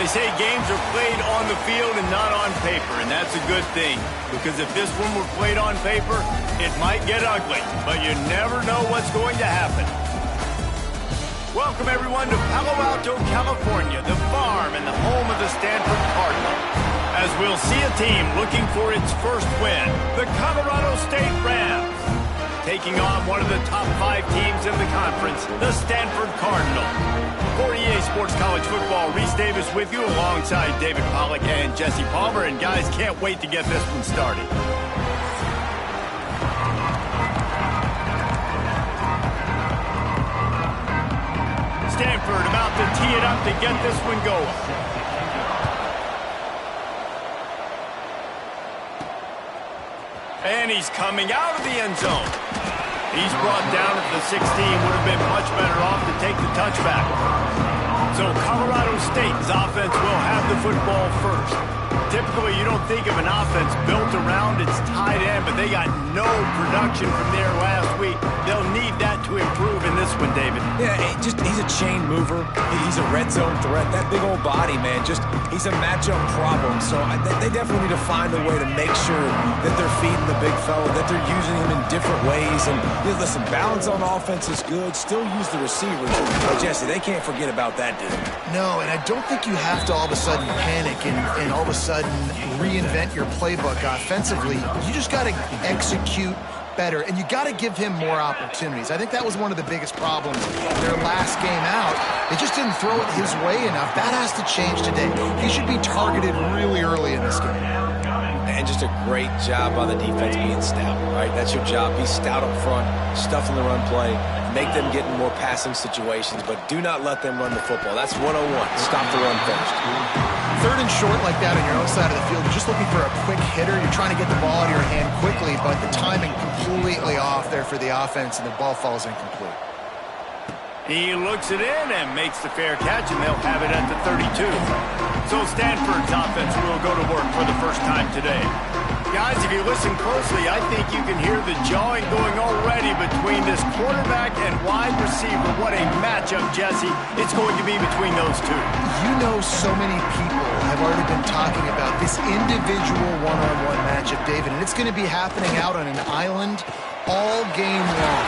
They say games are played on the field and not on paper, and that's a good thing. Because if this one were played on paper, it might get ugly. But you never know what's going to happen. Welcome, everyone, to Palo Alto, California, the farm and the home of the Stanford Cardinal. As we'll see a team looking for its first win, the Colorado State Rams, taking on one of the top 5 teams in the conference, the Stanford Cardinal. For EA Sports College Football, Reese Davis with you alongside David Pollack and Jesse Palmer. And guys, can't wait to get this one started. Stanford about to tee it up to get this one going. And he's coming out of the end zone. He's brought down at the 16. Would have been much better off to take the touchback. So Colorado State's offense will have the football first. Typically, you don't think of an offense built around its tight end, but they got no production from there last week. They'll need that to improve in this one, David. Yeah, he's a chain mover. He's a red zone threat. That big old body, man, he's a matchup problem. So they definitely need to find a way to make sure that they're feeding the big fella, that they're using him in different ways. And listen, balance on offense is good. Still use the receivers. But Jesse, they can't forget about that dude. No, and I don't think you have to all of a sudden panic and all of a sudden reinvent your playbook offensively. You just got to execute better, and you got to give him more opportunities. I think that was one of the biggest problems their last game out. They just didn't throw it his way enough. That has to change today. He should be targeted really early in this game. And just a great job by the defense being stout, right? That's your job. Be stout up front, stuff in the run play, make them get in more passing situations, but do not let them run the football. That's 101. Stop the run first. Third and short like that on your own side of the field, you're just looking for a quick hitter. You're trying to get the ball out of your hand quickly, but the timing completely off there for the offense, and the ball falls incomplete. He looks it in and makes the fair catch, and they'll have it at the 32. So Stanford's offense will go to work for the first time today. Guys, if you listen closely, I think you can hear the jawing going already between this quarterback and wide receiver. What a matchup, Jesse, it's going to be between those two. You know, so many people have already been talking about this individual one-on-one matchup, David, and it's going to be happening out on an island all game long.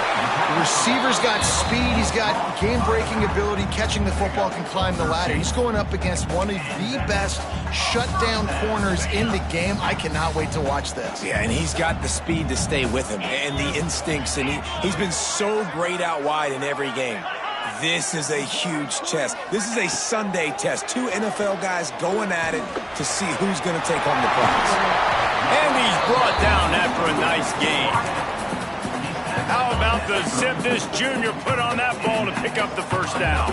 The receiver's got speed, he's got game-breaking ability, catching the football, can climb the ladder. He's going up against one of the best shutdown corners in the game. I cannot wait to watch this. Yeah, and he's got the speed to stay with him and the instincts, and he's been so great out wide in every game. This is a huge test. This is a Sunday test. 2 NFL guys going at it to see who's going to take home the prize. And he's brought down after a nice game. How about the zip this junior put on that ball to pick up the first down?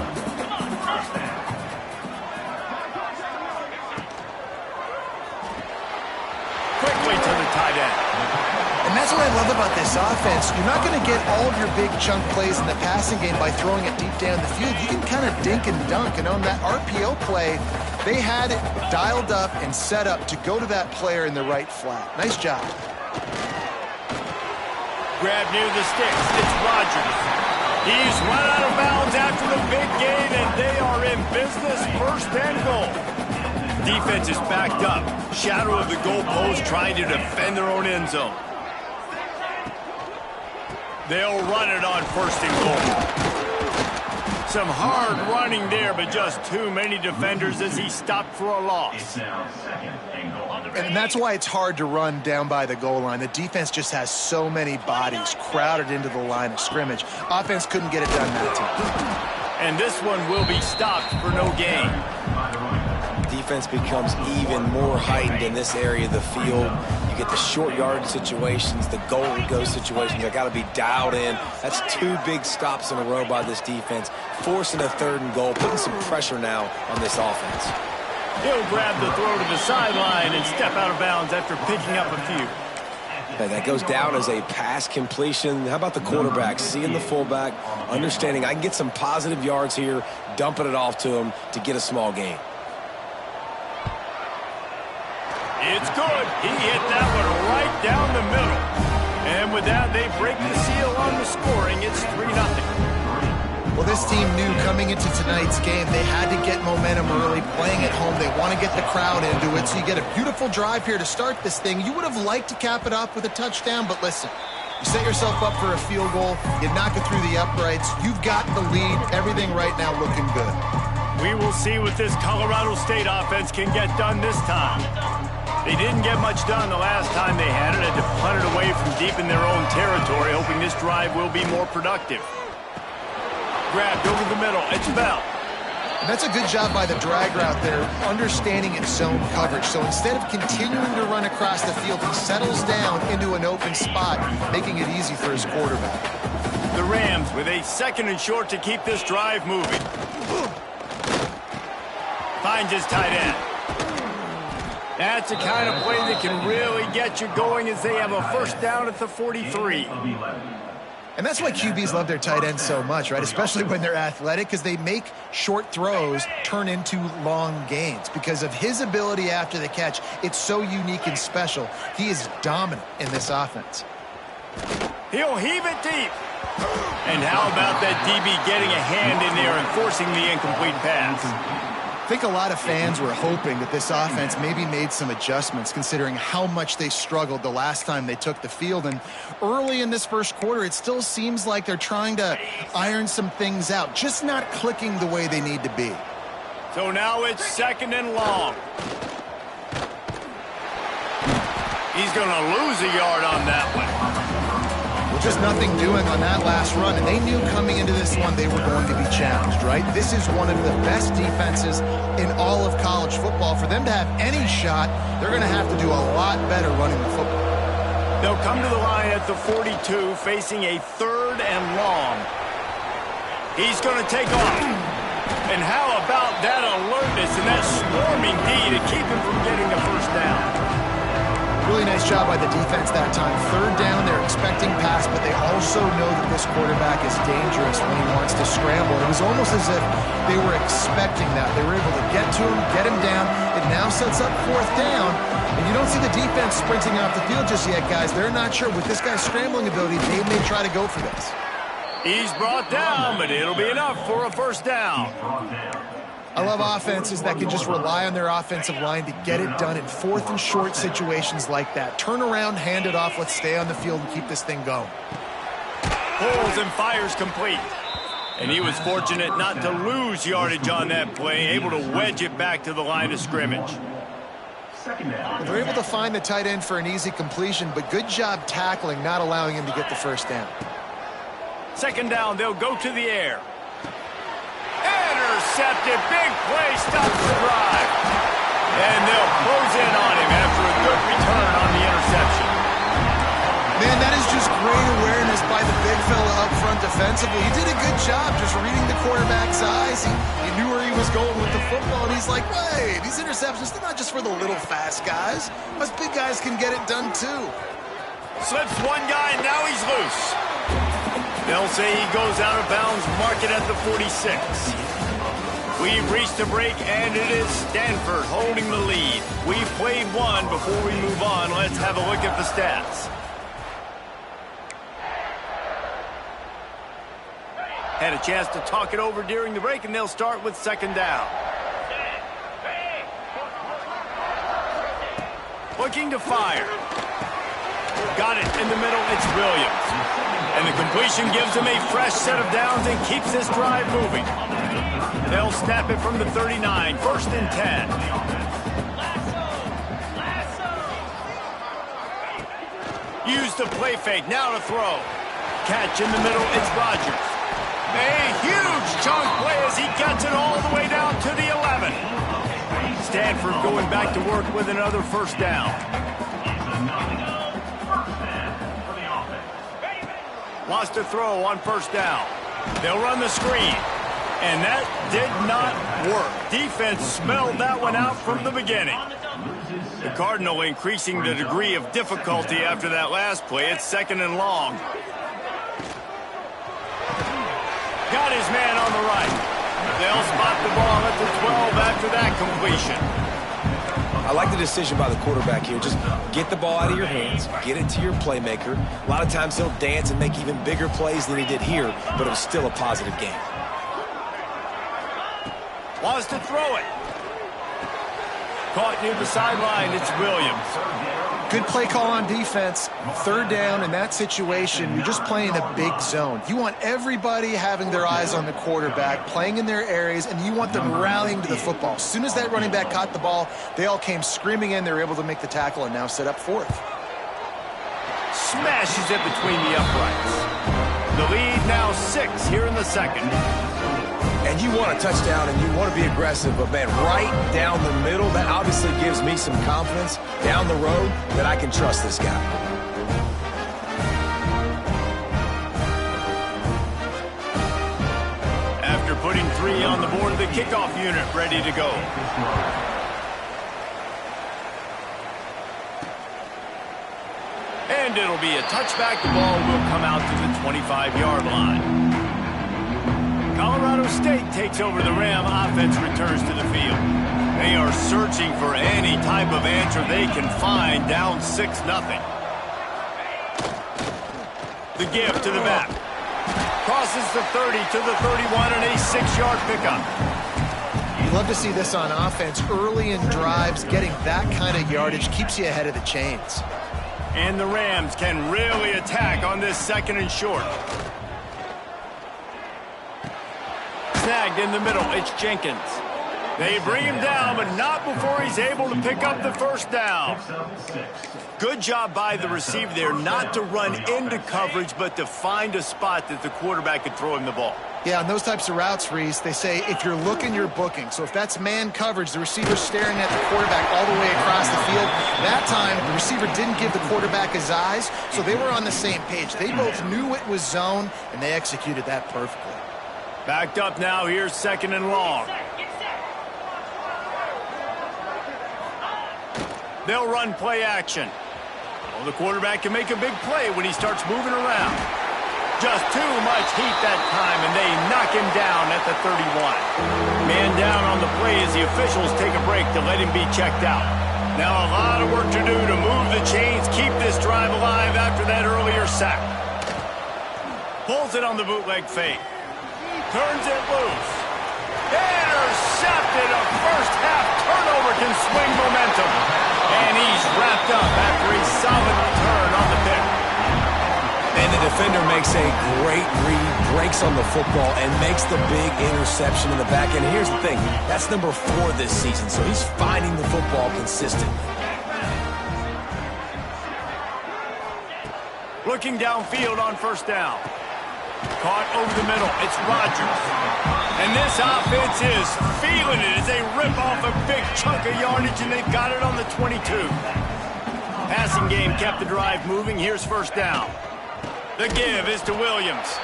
Quickly to the tight end. And that's what I love about this offense. You're not going to get all of your big chunk plays in the passing game by throwing it deep down the field. You can kind of dink and dunk. And on that RPO play, they had it dialed up and set up to go to that player in the right flat. Nice job. Grab near the sticks. It's Rodgers. He's run out of bounds after the big gain, and they are in business. First and goal. Defense is backed up. Shadow of the goalpost trying to defend their own end zone. They'll run it on first and goal. Some hard running there, but just too many defenders as he stopped for a loss. And that's why it's hard to run down by the goal line. The defense just has so many bodies crowded into the line of scrimmage. Offense couldn't get it done that time. And this one will be stopped for no gain. Defense becomes even more heightened in this area of the field. You get the short yard situations, the goal and go situations. They got to be dialed in. That's 2 big stops in a row by this defense, forcing a 3rd and goal, putting some pressure now on this offense. He'll grab the throw to the sideline and step out of bounds after picking up a few. That goes down as a pass completion. How about the quarterback seeing the fullback, understanding I can get some positive yards here, dumping it off to him to get a small gain. It's good. He hit that one right down the middle. And with that, they break the seal on the scoring. It's 3-0. Well, this team knew coming into tonight's game they had to get momentum early, playing at home. They want to get the crowd into it, so you get a beautiful drive here to start this thing. You would have liked to cap it off with a touchdown, but listen, you set yourself up for a field goal, you knock it through the uprights, you've got the lead, everything right now looking good. We will see what this Colorado State offense can get done this time. They didn't get much done the last time they had it, had to punt it away from deep in their own territory, hoping this drive will be more productive. Grabbed over the middle, it's Bell. And that's a good job by the drag route there, understanding its zone coverage. So instead of continuing to run across the field, he settles down into an open spot, making it easy for his quarterback. The Rams with a 2nd and short to keep this drive moving. Finds his tight end. That's the kind of play that can really get you going as they have a 1st down at the 43. And that's why QBs love their tight ends so much, right? Especially when they're athletic, because they make short throws turn into long gains. Because of his ability after the catch, it's so unique and special. He is dominant in this offense. He'll heave it deep. And how about that DB getting a hand in there and forcing the incomplete pass? I think a lot of fans were hoping that this offense maybe made some adjustments considering how much they struggled the last time they took the field. And early in this first quarter, it still seems like they're trying to iron some things out, just not clicking the way they need to be. So now it's 2nd and long. He's going to lose a yard on that one. Well, just nothing doing on that last run, and they knew coming into this one they were going to be challenged, right? This is one of the best defenses in all of college football. For them to have any shot, they're going to have to do a lot better running the football. They'll come to the line at the 42, facing a 3rd and long. He's going to take off. And how about that alertness and that swarming D to keep him from getting the 1st down? Really nice job by the defense that time. 3rd down, they're expecting pass, but they also know that this quarterback is dangerous when he wants to scramble. It was almost as if they were expecting that. They were able to get to him, get him down. It now sets up 4th down, and you don't see the defense sprinting off the field just yet, guys. They're not sure. With this guy's scrambling ability, they may try to go for this. He's brought down, but it'll be enough for a 1st down. I love offenses that can just rely on their offensive line to get it done in 4th and short situations like that. Turn around, hand it off, let's stay on the field and keep this thing going. Pulls and fires complete. And he was fortunate not to lose yardage on that play, able to wedge it back to the line of scrimmage. Well, they're able to find the tight end for an easy completion, but good job tackling, not allowing him to get the 1st down. 2nd down, they'll go to the air. Intercepted, big play, stops the drive. And they'll close in on him after a good return on the interception. Man, that is just great awareness by the big fella up front defensively. He did a good job just reading the quarterback's eyes. He knew where he was going with the football, and he's like, wait, these interceptions, they're not just for the little fast guys. Us big guys can get it done too. Slips one guy, and now he's loose. They'll say he goes out of bounds, mark it at the 46. We've reached a break, and it is Stanford holding the lead. We've played one. Before we move on, let's have a look at the stats. Had a chance to talk it over during the break, and they'll start with 2nd down. Looking to fire. Got it in the middle, it's Williams. And the completion gives him a fresh set of downs and keeps this drive moving. They'll snap it from the 39, 1st and 10. Use the play fake, now to throw. Catch in the middle, it's Rodgers. A huge chunk play as he gets it all the way down to the 11. Stanford going back to work with another 1st down. Wants to throw on 1st down. They'll run the screen. And that did not work. Defense smelled that one out from the beginning. The Cardinal increasing the degree of difficulty after that last play. It's 2nd and long. Got his man on the right. They'll spot the ball at the 12 after that completion. I like the decision by the quarterback here. Just get the ball out of your hands, get it to your playmaker. A lot of times he'll dance and make even bigger plays than he did here, but it was still a positive game. Wants to throw it. Caught near the sideline. It's Williams. Good play call on defense. Third down in that situation, you're just playing a big zone. You want everybody having their eyes on the quarterback, playing in their areas, and you want them rallying to the football. As soon as that running back caught the ball, they all came screaming in. They were able to make the tackle and now set up fourth. Smashes it between the uprights. The lead now 6 here in the second. And you want a touchdown and you want to be aggressive, but man, right down the middle, that obviously gives me some confidence down the road that I can trust this guy. After putting 3 on the board, the kickoff unit ready to go. And it'll be a touchback. The ball will come out to the 25-yard line. Colorado State takes over the Ram. Offense returns to the field. They are searching for any type of answer they can find, down 6-0. The give to the back. Crosses the 30 to the 31 and a 6-yard pickup. You love to see this on offense. Early in drives, getting that kind of yardage keeps you ahead of the chains. And the Rams can really attack on this 2nd and short. Snagged in the middle, it's Jenkins. They bring him down, but not before he's able to pick up the first down. Good job by the receiver there, not to run into coverage, but to find a spot that the quarterback could throw him the ball. Yeah, on those types of routes, Reese, they say if you're looking, you're booking. So if that's man coverage, the receiver's staring at the quarterback all the way across the field. That time, the receiver didn't give the quarterback his eyes, so they were on the same page. They both knew it was zone, and they executed that perfectly. Backed up now, here's 2nd and long. They'll run play action. Well, the quarterback can make a big play when he starts moving around. Just too much heat that time, and they knock him down at the 31. Man down on the play as the officials take a break to let him be checked out. Now a lot of work to do to move the chains, keep this drive alive after that earlier sack. Pulls it on the bootleg fake. Turns it loose. Intercepted. A first-half turnover can swing momentum. And he's wrapped up after a solid return on the pick. And the defender makes a great read, breaks on the football, and makes the big interception in the back end. Here's the thing. That's number 4 this season, so he's finding the football consistently. Looking downfield on first down. Caught over the middle. It's Rodgers. And this offense is feeling it as they rip off a big chunk of yardage, and they've got it on the 22. Passing game kept the drive moving. Here's first down. The give is to Williams.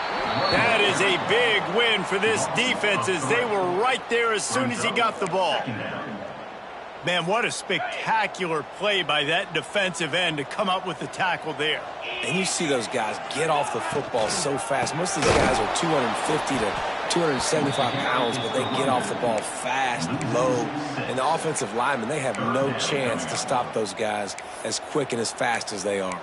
That is a big win for this defense as they were right there as soon as he got the ball. Man, what a spectacular play by that defensive end to come up with the tackle there. And you see those guys get off the football so fast. Most of these guys are 250 to 275 pounds, but they get off the ball fast, low. And the offensive linemen, they have no chance to stop those guys as quick and as fast as they are.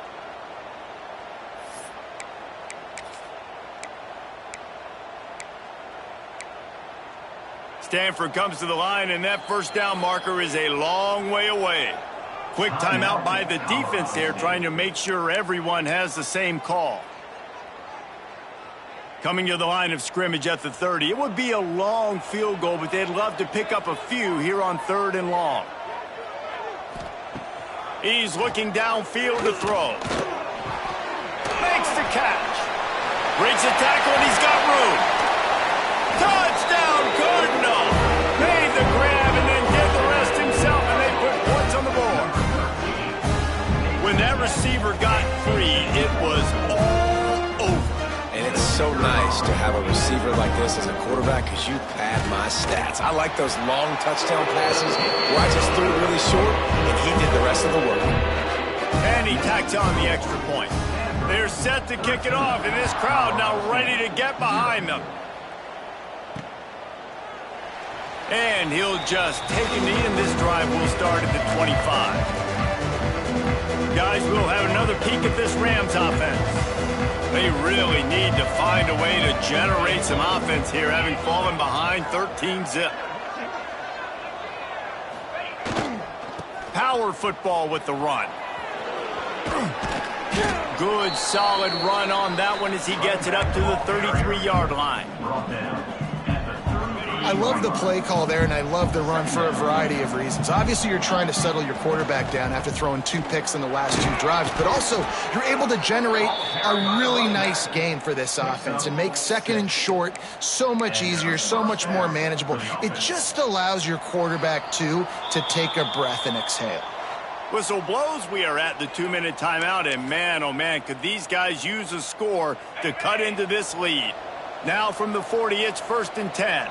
Stanford comes to the line, and that first down marker is a long way away. Quick timeout by the defense there, trying to make sure everyone has the same call. Coming to the line of scrimmage at the 30. It would be a long field goal, but they'd love to pick up a few here on 3rd and long. He's looking downfield to throw. Makes the catch. Breaks the tackle, and he's got room. Touchdown, Cardinal! Made the grab and then did the rest himself, and they put points on the board. When that receiver got free, it was all over. And it's so nice to have a receiver like this as a quarterback because you pad my stats. I like those long touchdown passes where I just threw it really short, and he did the rest of the work. And he tacks on the extra point. They're set to kick it off, and this crowd now ready to get behind them. And he'll just take a knee, and this drive will start at the 25. Guys, we'll have another peek at this Rams offense. They really need to find a way to generate some offense here, having fallen behind 13-zip. power football with the run. Good, solid run on that one as he gets it up to the 33-yard line. I love the play call there, and I love the run for a variety of reasons. Obviously, you're trying to settle your quarterback down after throwing 2 picks in the last 2 drives, but also you're able to generate a really nice game for this offense and make second and short so much easier, so much more manageable. It just allows your quarterback, too, to take a breath and exhale. Whistle blows, we are at the 2-minute timeout, and man, oh man, could these guys use a score to cut into this lead. Now from the 40, it's 1st and 10.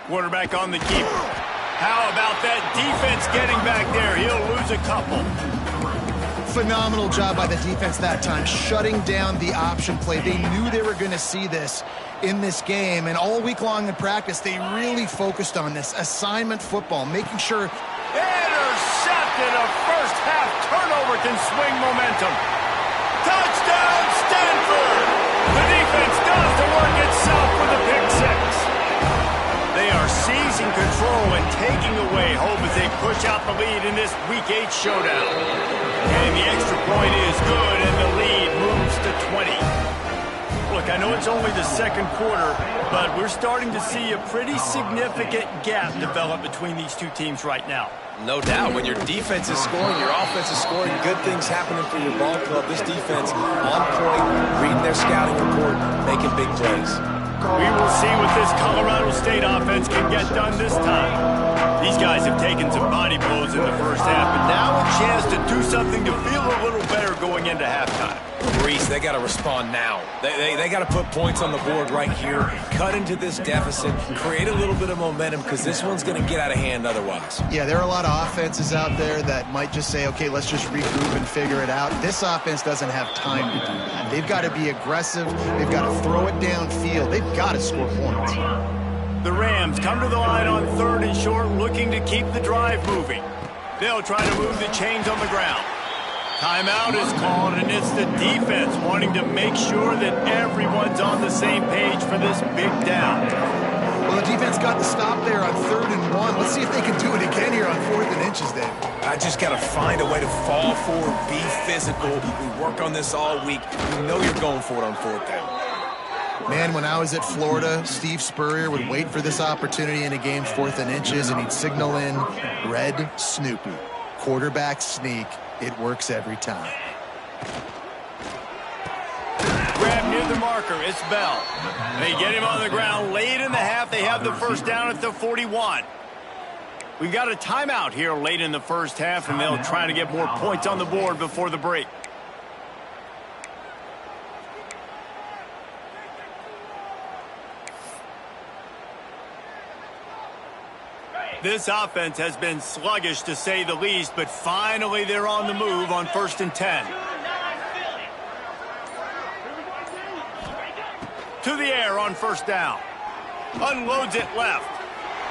Quarterback on the keeper. How about that defense getting back there? He'll lose a couple. Phenomenal job by the defense that time, shutting down the option play. They knew they were going to see this in this game, and all week long in practice, they really focused on this assignment football, making sure. Intercepted. A first-half turnover can swing momentum. Touchdown, Stanford! The defense does the work itself with a pick 6. They are seizing control and taking away hope as they push out the lead in this Week 8 showdown. And the extra point is good, and the lead moves to 20. Look, I know it's only the second quarter, but we're starting to see a pretty significant gap develop between these two teams right now. No doubt. When your defense is scoring, your offense is scoring, good things happening for your ball club. This defense on point, reading their scouting report, making big plays. We will see what this Colorado State offense can get done this time. These guys have taken some body blows in the first half, but now a chance to do something to feel a little better going into halftime. Reese, they got to respond now. They got to put points on the board right here, cut into this deficit, create a little bit of momentum, because this one's going to get out of hand otherwise. Yeah, there are a lot of offenses out there that might just say, okay, let's just regroup and figure it out. This offense doesn't have time to do that. They've got to be aggressive. They've got to throw it downfield. They've got to score points. The Rams come to the line on 3rd and short, looking to keep the drive moving. They'll try to move the chains on the ground. Timeout is called, and it's the defense wanting to make sure that everyone's on the same page for this big down. Well, the defense got the stop there on 3rd and 1. Let's see if they can do it again here on 4th and inches, Dave. I just got to find a way to fall forward, be physical. We work on this all week. You know you're going for it on 4th down. Man, when I was at Florida, Steve Spurrier would wait for this opportunity in a game 4th and inches, and he'd signal in red Snoopy. Quarterback sneak. It works every time. Grab near the marker. It's Bell. They get him on the ground late in the half. They have the first down at the 41. We've got a timeout here late in the first half, and they'll try to get more points on the board before the break. This offense has been sluggish, to say the least, but finally they're on the move on 1st and 10. To the air on 1st down. Unloads it left.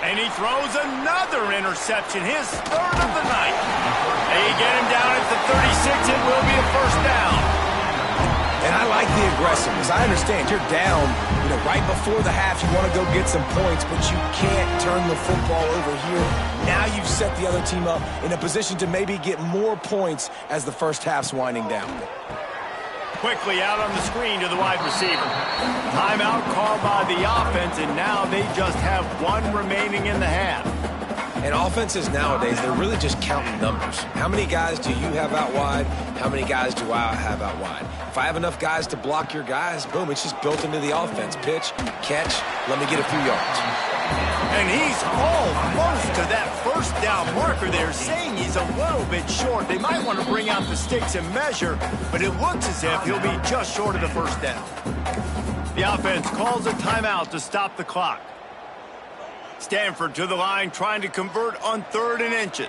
And he throws another interception, his 3rd of the night. They get him down at the 36. It will be a 1st down. And I like the aggressiveness. I understand you're down, right before the half. You want to go get some points, but you can't turn the football over here. Now you've set the other team up in a position to maybe get more points as the first half's winding down. Quickly out on the screen to the wide receiver. Timeout called by the offense, and now they just have 1 remaining in the half. And offenses nowadays, they're really just counting numbers. How many guys do you have out wide? How many guys do I have out wide? If I have enough guys to block your guys, boom, it's just built into the offense. Pitch, catch, let me get a few yards. And he's almost to that 1st down marker there, saying he's a little bit short. They might want to bring out the sticks and measure, but it looks as if he'll be just short of the 1st down. The offense calls a timeout to stop the clock. Stanford to the line, trying to convert on 3rd and inches.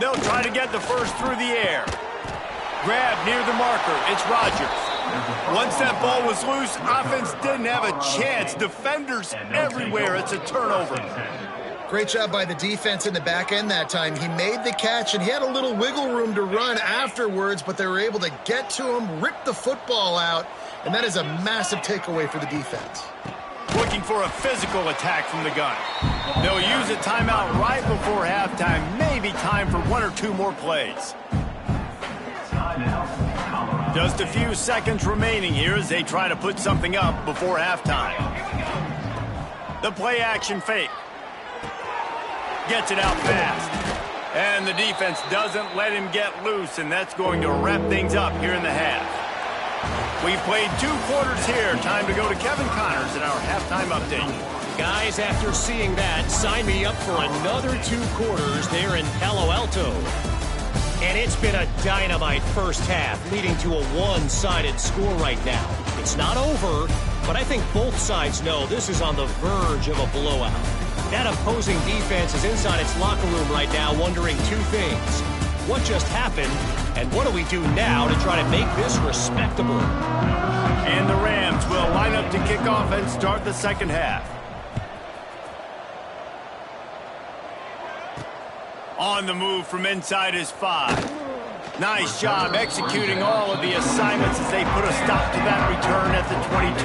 They'll try to get the first through the air. Grab near the marker. It's Rodgers. Once that ball was loose, offense didn't have a chance. Defenders everywhere. It's a turnover. Great job by the defense in the back end that time. He made the catch, and he had a little wiggle room to run afterwards, but they were able to get to him, rip the football out, and that is a massive takeaway for the defense. Look looking for a physical attack from the gun. They'll use a timeout right before halftime, maybe time for 1 or 2 more plays. Just a few seconds remaining here as they try to put something up before halftime. The play action fake. Gets it out fast. And the defense doesn't let him get loose, and that's going to wrap things up here in the half. We've played 2 quarters here. Time to go to Kevin Connors in our halftime update. Guys, after seeing that, sign me up for another 2 quarters there in Palo Alto. And it's been a dynamite first half, leading to a one-sided score right now. It's not over, but I think both sides know this is on the verge of a blowout. That opposing defense is inside its locker room right now wondering 2 things. What just happened, and what do we do now to try to make this respectable? And the Rams will line up to kick off and start the second half. On the move from inside his 5. Nice job executing all of the assignments as they put a stop to that return at the 22.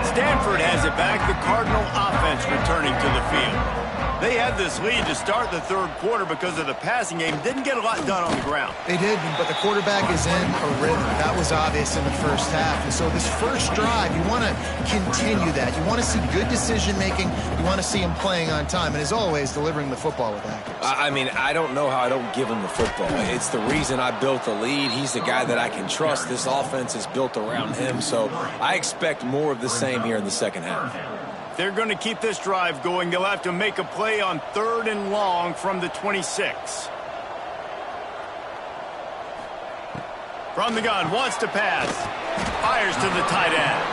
Stanford has it back, the Cardinal offense returning to the field. They had this lead to start the 3rd quarter because of the passing game. Didn't get a lot done on the ground. They did, but the quarterback is in a rhythm. That was obvious in the first half. And so this first drive, you want to continue that. You want to see good decision-making. You want to see him playing on time. And as always, delivering the football with accuracy. I mean, I don't know how I don't give him the football. It's the reason I built the lead. He's the guy that I can trust. This offense is built around him. So I expect more of the same here in the second half. They're going to keep this drive going. They'll have to make a play on 3rd and long from the 26. From the gun, wants to pass. Fires to the tight end.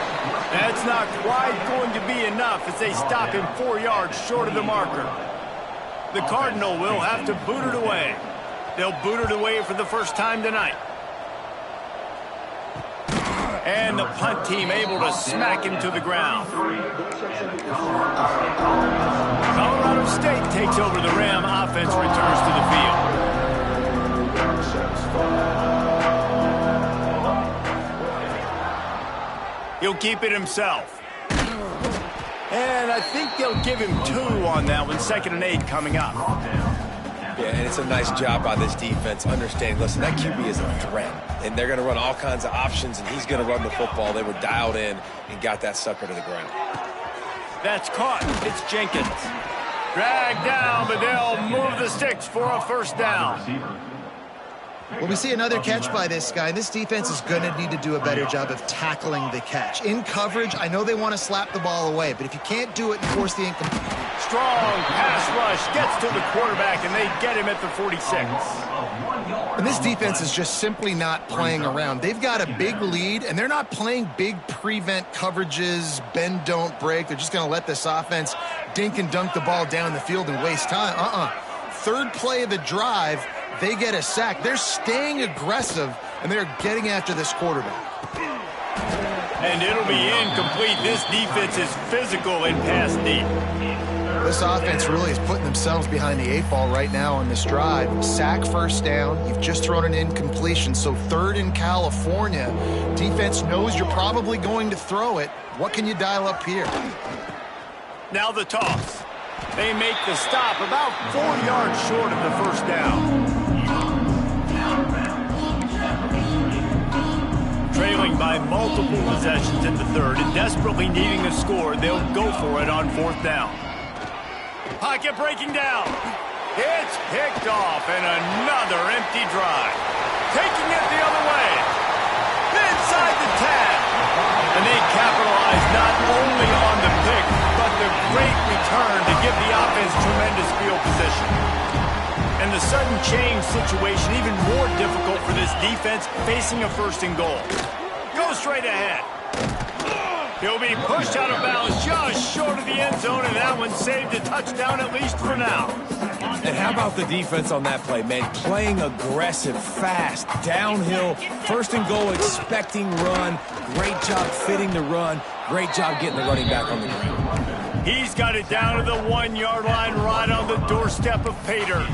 That's not quite going to be enough as they stop him 4 yards short of the marker. The Cardinal will have to boot it away. They'll boot it away for the first time tonight. And the punt team able to smack him to the ground. Colorado State takes over the Ram offense, returns to the field. He'll keep it himself. And I think they'll give him 2 on that one. 2nd and 8 coming up. Yeah, and it's a nice job by this defense understanding, listen, that QB is a threat. And they're going to run all kinds of options, and he's going to run the football. They were dialed in and got that sucker to the ground. That's caught. It's Jenkins. Dragged down, but they'll move the sticks for a first down. Well, we see another catch by this guy. This defense is going to need to do a better job of tackling the catch. In coverage, I know they want to slap the ball away, but if you can't do it and force the incomplete. Strong pass rush gets to the quarterback, and they get him at the 46. And this defense is just simply not playing around. They've got a big lead, and they're not playing big prevent coverages, bend, don't break. They're just going to let this offense dink and dunk the ball down the field and waste time. 3rd play of the drive, they get a sack. They're staying aggressive, and they're getting after this quarterback. And it'll be incomplete. This defense is physical and pass deep. This offense really is putting themselves behind the 8 ball right now on this drive. Sack, first down. You've just thrown an incompletion, so 3rd in California. Defense knows you're probably going to throw it. What can you dial up here? Now the toss. They make the stop about 4 yards short of the first down. Trailing by multiple possessions in the 3rd and desperately needing a score, they'll go for it on 4th down. Pocket breaking down. It's picked off, and another empty drive. Taking it the other way. Inside the 10. And they capitalize not only on the pick, but the great return to give the offense tremendous field position. And the sudden change situation even more difficult for this defense facing a 1st and goal. Go straight ahead. He'll be pushed out of bounds just short of the end zone, and that one saved a touchdown at least for now. And how about the defense on that play, man? Playing aggressive, fast, downhill, 1st and goal, expecting run. Great job fitting the run. Great job getting the running back on the ground. He's got it down to the 1 yard line right on the doorstep of Pater.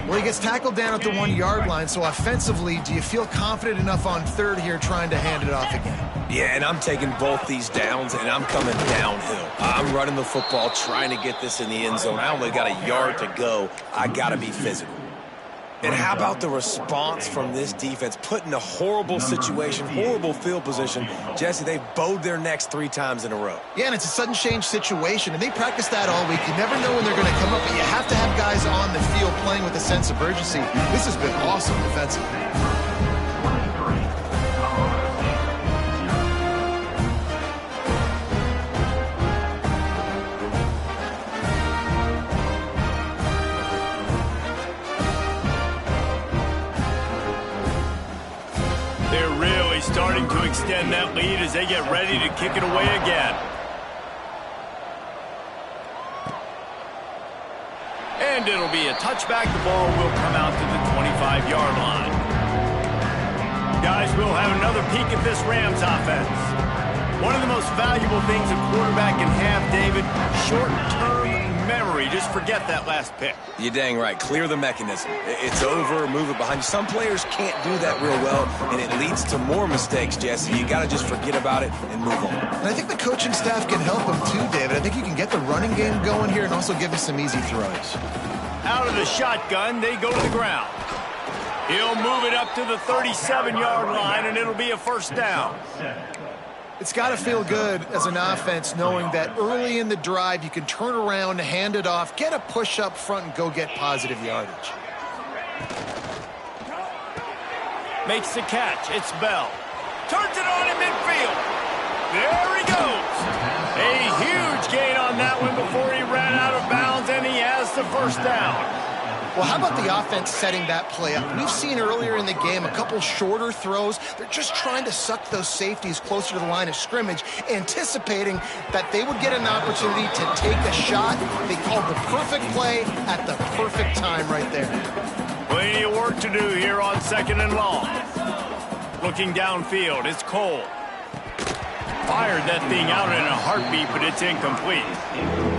Well, he gets tackled down at the 1-yard line, so offensively, do you feel confident enough on third here trying to hand it off again? Yeah, and I'm taking both these downs, and I'm coming downhill. I'm running the football, trying to get this in the end zone. I only got a yard to go. I got to be physical. And how about the response from this defense? Put in a horrible situation, horrible field position. Jesse, they've bowed their necks 3 times in a row. Yeah, and it's a sudden change situation, and they practice that all week. You never know when they're going to come up, but you have to have guys on the field playing with a sense of urgency. This has been awesome defensively. Starting to extend that lead as they get ready to kick it away again. And it'll be a touchback. The ball will come out to the 25-yard line. Guys, we'll have another peek at this Rams offense. One of the most valuable things a quarterback can have, David, short-term memory. Just forget that last pick. You're dang right. Clear the mechanism. It's over, move it behind you. Some players can't do that real well, and it leads to more mistakes, Jesse. You got to just forget about it and move on. And I think the coaching staff can help him too, David. I think you can get the running game going here and also give him some easy throws. Out of the shotgun, they go to the ground. He'll move it up to the 37-yard line, and it'll be a first down. It's got to feel good as an offense knowing that early in the drive you can turn around, hand it off, get a push up front, and go get positive yardage. Makes the catch. It's Bell. Turns it on in midfield. There he goes. A huge gain on that one before he ran out of bounds, and he has the first down. Well, how about the offense setting that play up? We've seen earlier in the game a couple shorter throws. They're just trying to suck those safeties closer to the line of scrimmage, anticipating that they would get an opportunity to take a shot. They called the perfect play at the perfect time right there. Plenty of work to do here on 2nd and long. Looking downfield, it's Cole. Fired that thing out in a heartbeat, but it's incomplete.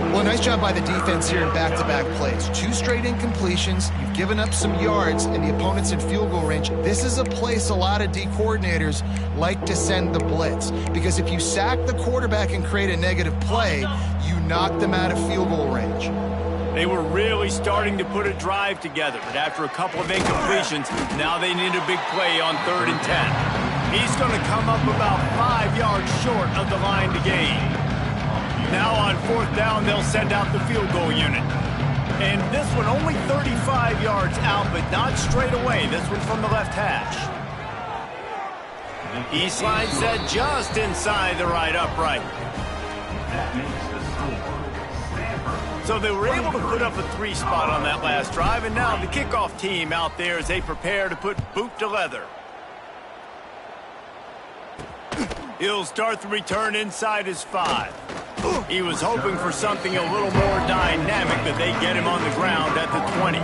Well, nice job by the defense here in back-to-back plays. 2 straight incompletions. You've given up some yards, and the opponent's in field goal range. This is a place a lot of D coordinators like to send the blitz, because if you sack the quarterback and create a negative play, you knock them out of field goal range. They were really starting to put a drive together, but after a couple of incompletions, now they need a big play on 3rd and 10. He's going to come up about 5 yards short of the line to gain. Now on 4th down, they'll send out the field goal unit. And this one only 35 yards out, but not straight away. This one from the left hash. East line set just inside the right upright. So they were able to put up a 3 spot on that last drive, and now the kickoff team out there as they prepare to put boot to leather. He'll start the return inside his 5. He was hoping for something a little more dynamic, but they get him on the ground at the 20.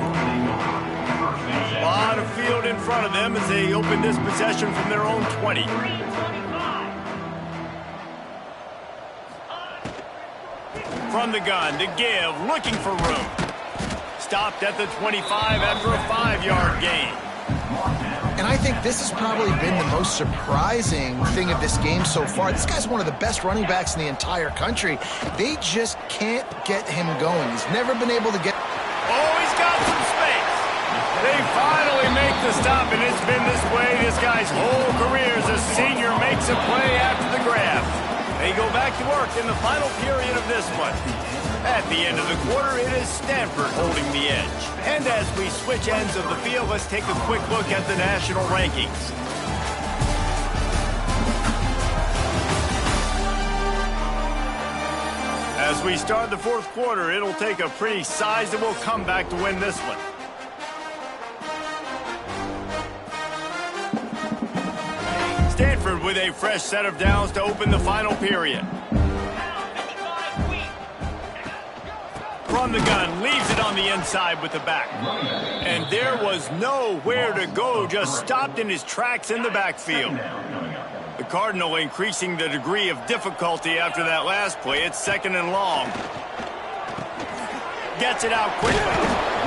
A lot of field in front of them as they open this possession from their own 20. From the gun to give, looking for room. Stopped at the 25 after a 5-yard gain. And I think this has probably been the most surprising thing of this game so far. This guy's one of the best running backs in the entire country. They just can't get him going. He's never been able to get... Oh, he's got some space. They finally make the stop, and it's been this way this guy's whole career as a senior makes a play after the grab. They go back to work in the final period of this one. At the end of the quarter, it is Stanford holding the edge. And as we switch ends of the field, let's take a quick look at the national rankings. As we start the 4th quarter, it'll take a pretty sizable comeback to win this one. Stanford with a fresh set of downs to open the final period. From the gun, leaves it on the inside with the back. And there was nowhere to go, just stopped in his tracks in the backfield. The Cardinal increasing the degree of difficulty after that last play. It's 2nd and long. Gets it out quickly.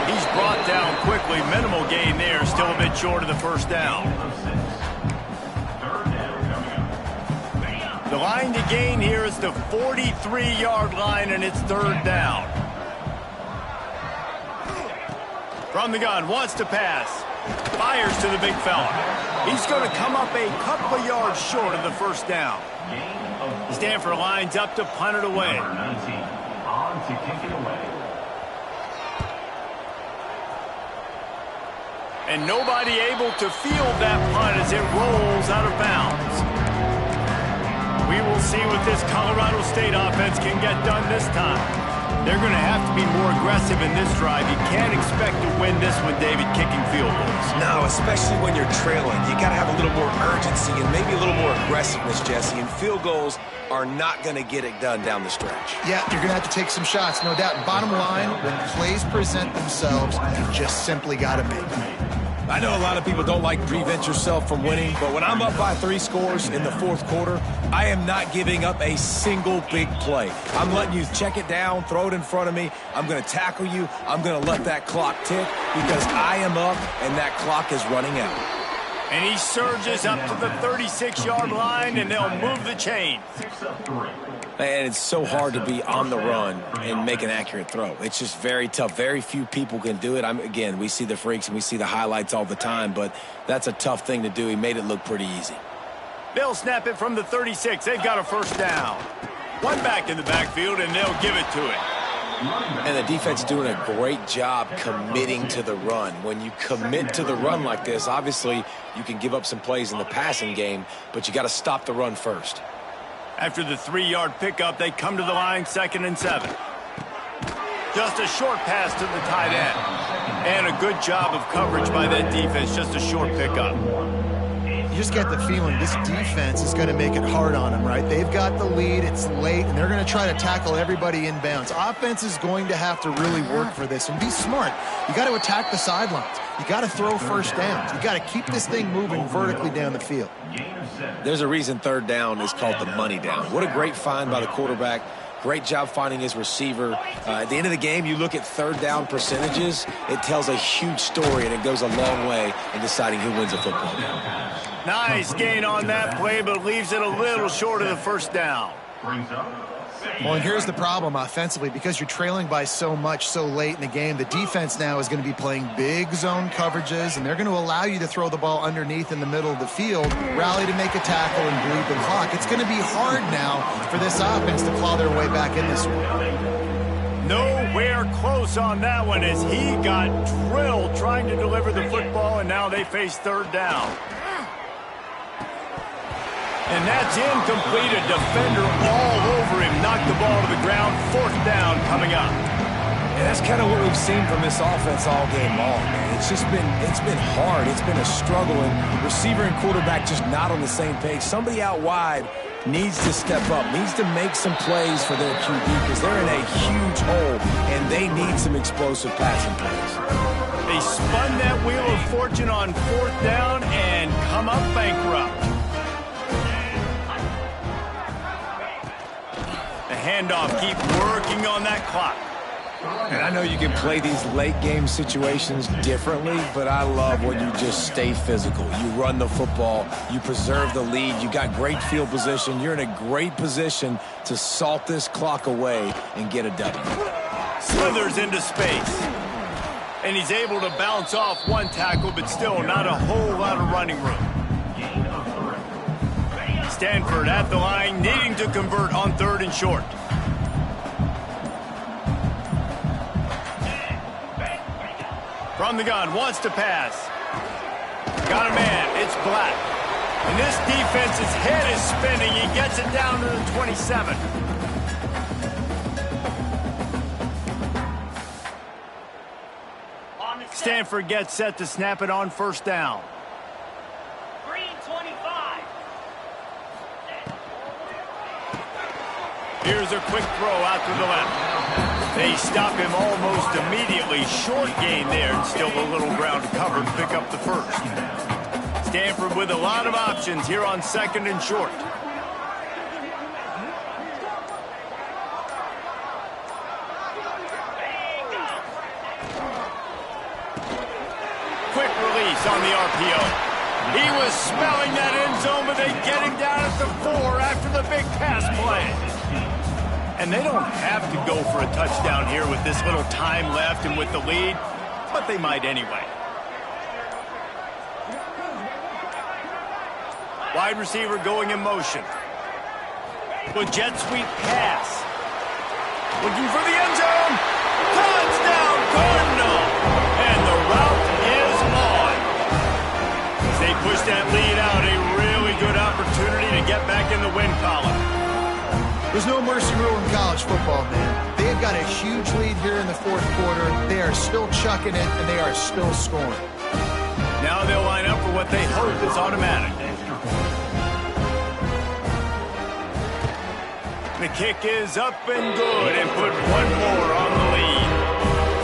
He's brought down quickly. Minimal gain there. Still a bit short of the first down. The line to gain here is the 43-yard line, and it's third down. From the gun, wants to pass. Fires to the big fella. He's going to come up a couple of yards short of the first down. Stanford lines up to punt it away. On to kick it away. And nobody able to field that punt as it rolls out of bounds. We will see what this Colorado State offense can get done this time. They're going to have to be more aggressive in this drive. You can't expect to win this one, David, kicking field goals. No, especially when you're trailing. You got to have a little more urgency and maybe a little more aggressiveness, Jesse. And field goals are not going to get it done down the stretch. Yeah, you're going to have to take some shots, no doubt. And bottom line, when plays present themselves, you just simply got to make them. I know a lot of people don't like to prevent yourself from winning, but when I'm up by 3 scores in the fourth quarter, I am not giving up a single big play. I'm letting you check it down, throw it in front of me. I'm going to tackle you. I'm going to let that clock tick because I am up and that clock is running out. And he surges up to the 36-yard line, and they'll move the chains. And it's so hard to be on the run and make an accurate throw. It's just very tough. Very few people can do it. Again, we see the freaks and we see the highlights all the time, but that's a tough thing to do. He made it look pretty easy. They'll snap it from the 36. They've got a first down. One back in the backfield, and they'll give it to it. And the defense doing a great job committing to the run. When you commit to the run like this, obviously you can give up some plays in the passing game, but you got to stop the run first. After the 3-yard pickup, they come to the line, 2nd and 7. Just a short pass to the tight end. And a good job of coverage by that defense, just a short pickup. You just get the feeling this defense is going to make it hard on them, right? They've got the lead, it's late, and they're going to try to tackle everybody inbounds. Offense is going to have to really work for this and be smart. You got to attack the sidelines. You got to throw first downs. You got to keep this thing moving vertically down the field. There's a reason third down is called the money down. What a great find by the quarterback. Great job finding his receiver. At the end of the game, you look at third down percentages. It tells a huge story, and it goes a long way in deciding who wins a football game. Nice gain on that play, but leaves it a little short of the first down. Well, and here's the problem offensively. Because you're trailing by so much so late in the game, the defense now is going to be playing big zone coverages, and they're going to allow you to throw the ball underneath in the middle of the field, rally to make a tackle, and bleed the clock. It's going to be hard now for this offense to claw their way back in this one. Nowhere close on that one as he got drilled trying to deliver the football, and now they face third down. And that's incomplete. A defender all over him. Knocked the ball to the ground. 4th down coming up. And that's kind of what we've seen from this offense all game long, man. It's been hard. It's been a struggle, and receiver and quarterback just not on the same page. Somebody out wide needs to step up, needs to make some plays for their QB because they're in a huge hole, and they need some explosive passing plays. They spun that wheel of fortune on 4th down and come up bankrupt. The handoff, keep working on that clock. And I know you can play these late game situations differently, but I love when you just stay physical. You run the football, you preserve the lead, you got great field position, you're in a great position to salt this clock away and get a W. Slithers into space. And he's able to bounce off one tackle, but still not a whole lot of running room. Stanford at the line, needing to convert on 3rd and short. From the gun, wants to pass. Got a man, it's Black. And this defense's head is spinning. He gets it down to the 27. Stanford gets set to snap it on 1st down. Here's a quick throw out to the left. They stop him almost immediately. Short gain there, and still a little ground to cover to pick up the first. Stanford with a lot of options here on 2nd and short. quick release on the RPO. He was smelling that end zone, but they get him down at the 4 after the big pass play. And they don't have to go for a touchdown here with this little time left and with the lead, but they might anyway. Wide receiver going in motion. With jet sweep pass. Looking for the end zone. Touchdown, Cardinal! And the route is on. As they push that lead out, a really good opportunity to get back in the win column. There's no mercy rule in college football, man. They have got a huge lead here in the fourth quarter. They are still chucking it, and they are still scoring. Now they'll line up for what they hope is automatic. The kick is up and good and put one more on the lead.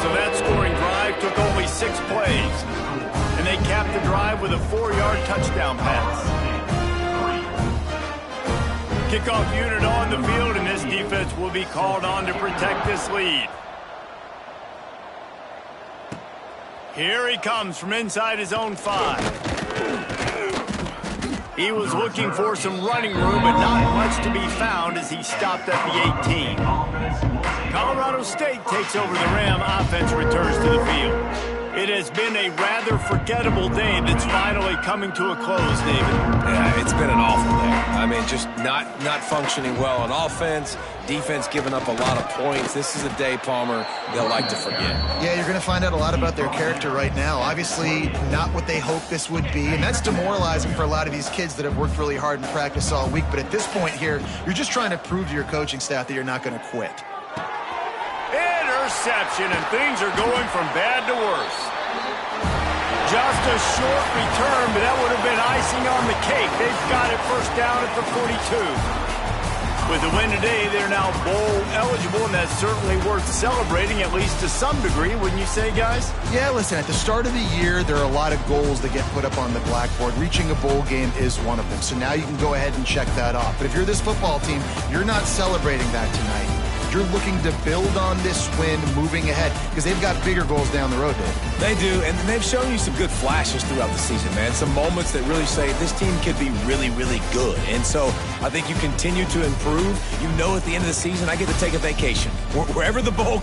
So that scoring drive took only 6 plays. And they capped the drive with a 4-yard touchdown pass. Kickoff unit on the field, and this defense will be called on to protect this lead. Here he comes from inside his own 5. He was looking for some running room, but not much to be found as he stopped at the 18. Colorado State takes over the Ram. Offense returns to the field. It has been a rather forgettable day that's finally coming to a close, David. Yeah, it's been an awful day. I mean, just not functioning well on offense, defense giving up a lot of points. This is a day, Palmer, they'll like to forget. Yeah, you're going to find out a lot about their character right now. Obviously, not what they hoped this would be, and that's demoralizing for a lot of these kids that have worked really hard in practice all week. But at this point here, you're just trying to prove to your coaching staff that you're not going to quit. Interception, and things are going from bad to worse. Just a short return, but that would have been icing on the cake. They've got it first down at the 42. With the win today, they're now bowl eligible, and that's certainly worth celebrating, at least to some degree, wouldn't you say, guys? Yeah, listen, at the start of the year, there are a lot of goals that get put up on the blackboard. Reaching a bowl game is one of them, so now you can go ahead and check that off. But if you're this football team, you're not celebrating that tonight. You're looking to build on this win moving ahead because they've got bigger goals down the road, Dave. They do, and they've shown you some good flashes throughout the season, man. Some moments that really say this team could be really, really good. And so I think you continue to improve. You know at the end of the season, I get to take a vacation. Wherever the bowl...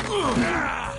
Cobra!